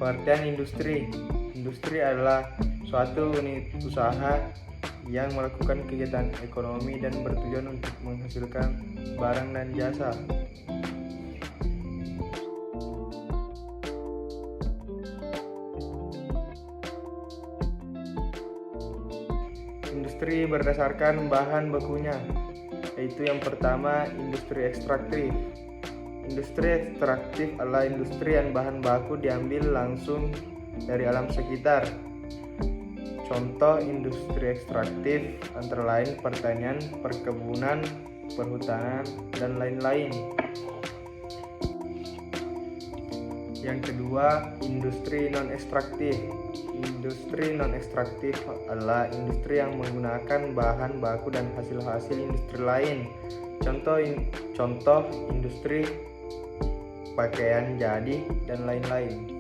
Pengertian industri. Industri adalah suatu unit usaha yang melakukan kegiatan ekonomi dan bertujuan untuk menghasilkan barang dan jasa. Industri berdasarkan bahan bakunya, yaitu yang pertama industri ekstraktif. Industri ekstraktif adalah industri yang bahan baku diambil langsung dari alam sekitar. Contoh industri ekstraktif antara lain pertanian, perkebunan, perhutanan, dan lain-lain. Yang kedua, industri non-ekstraktif. Industri non-ekstraktif adalah industri yang menggunakan bahan baku dan hasil-hasil industri lain. Contoh industri pakaian jadi dan lain-lain.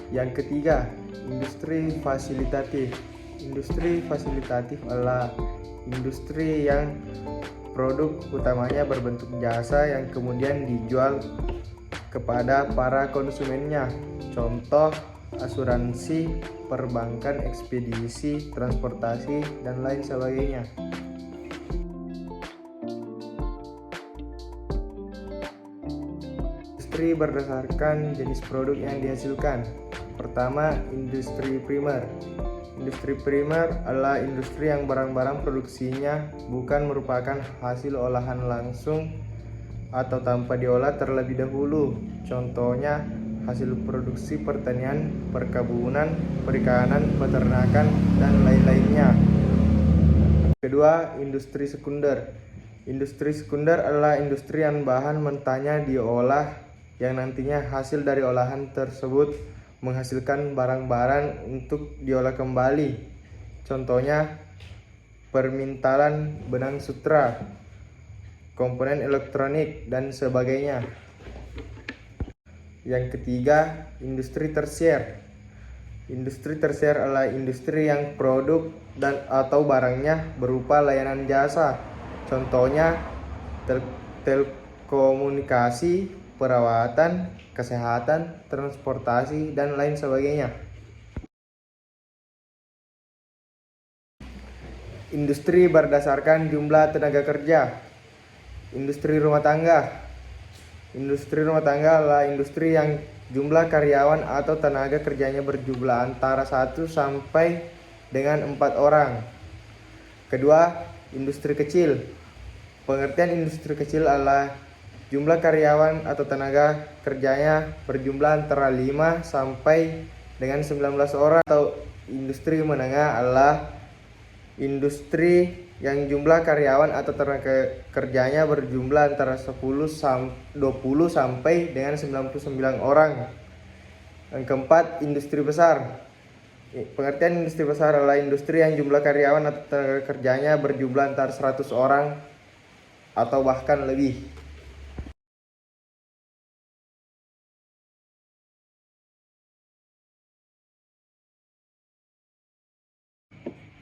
Yang ketiga, industri fasilitatif. Industri fasilitatif adalah industri yang produk utamanya berbentuk jasa yang kemudian dijual kepada para konsumennya. Contoh asuransi, perbankan, ekspedisi, transportasi, dan lain sebagainya. Industri berdasarkan jenis produk yang dihasilkan. Pertama, industri primer. Industri primer adalah industri yang barang-barang produksinya bukan merupakan hasil olahan langsung atau tanpa diolah terlebih dahulu. Contohnya, hasil produksi pertanian, perkebunan, perikanan, peternakan, dan lain-lainnya. Kedua, industri sekunder. Industri sekunder adalah industri yang bahan mentahnya diolah yang nantinya hasil dari olahan tersebut menghasilkan barang-barang untuk diolah kembali. Contohnya permintalan benang sutra, komponen elektronik, dan sebagainya. Yang ketiga, industri tersier. Industri tersier adalah industri yang produk dan atau barangnya berupa layanan jasa. Contohnya telekomunikasi, perawatan, kesehatan, transportasi, dan lain sebagainya. Industri berdasarkan jumlah tenaga kerja. Industri rumah tangga. Industri rumah tangga adalah industri yang jumlah karyawan atau tenaga kerjanya berjumlah antara 1 sampai dengan 4 orang. Kedua, industri kecil. Pengertian industri kecil adalah jumlah karyawan atau tenaga kerjanya berjumlah antara 5 sampai dengan 19 orang. Atau industri menengah adalah industri yang jumlah karyawan atau tenaga kerjanya berjumlah antara 20 sampai dengan 99 orang. Yang keempat, industri besar. Pengertian industri besar adalah industri yang jumlah karyawan atau tenaga kerjanya berjumlah antara 100 orang atau bahkan lebih.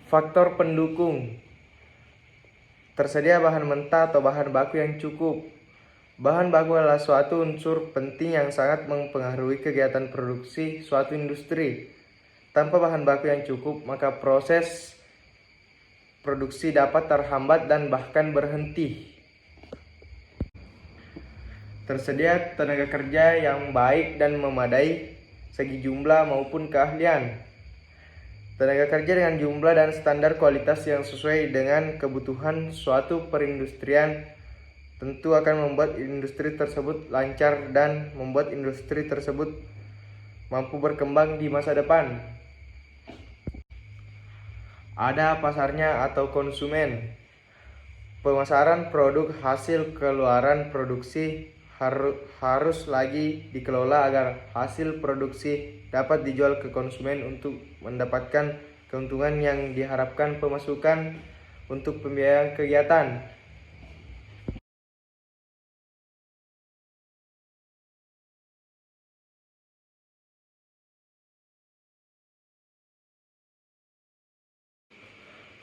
Faktor pendukung. Tersedia bahan mentah atau bahan baku yang cukup. Bahan baku adalah suatu unsur penting yang sangat mempengaruhi kegiatan produksi suatu industri. Tanpa bahan baku yang cukup, maka proses produksi dapat terhambat dan bahkan berhenti. Tersedia tenaga kerja yang baik dan memadai segi jumlah maupun keahlian. Tenaga kerja dengan jumlah dan standar kualitas yang sesuai dengan kebutuhan suatu perindustrian tentu akan membuat industri tersebut lancar dan membuat industri tersebut mampu berkembang di masa depan. Ada pasarnya atau konsumen. Pemasaran produk hasil keluaran produksi harus lagi dikelola agar hasil produksi dapat dijual ke konsumen untuk mendapatkan keuntungan yang diharapkan pemasukan untuk pembiayaan kegiatan.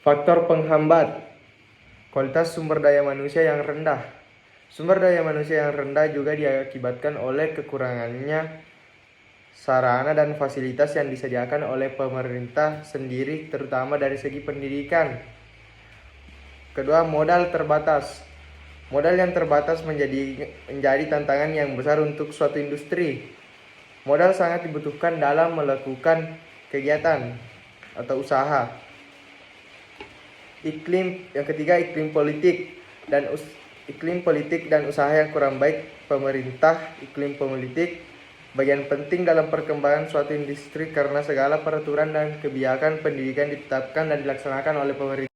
Faktor penghambat. Kualitas sumber daya manusia yang rendah. Sumber daya manusia yang rendah juga diakibatkan oleh kekurangannya sarana dan fasilitas yang disediakan oleh pemerintah sendiri, terutama dari segi pendidikan. Kedua, modal terbatas. Modal yang terbatas menjadi tantangan yang besar untuk suatu industri. Modal sangat dibutuhkan dalam melakukan kegiatan atau usaha. Yang ketiga, iklim politik dan usaha yang kurang baik pemerintah. Iklim politik bagian penting dalam perkembangan suatu industri karena segala peraturan dan kebijakan pendidikan ditetapkan dan dilaksanakan oleh pemerintah.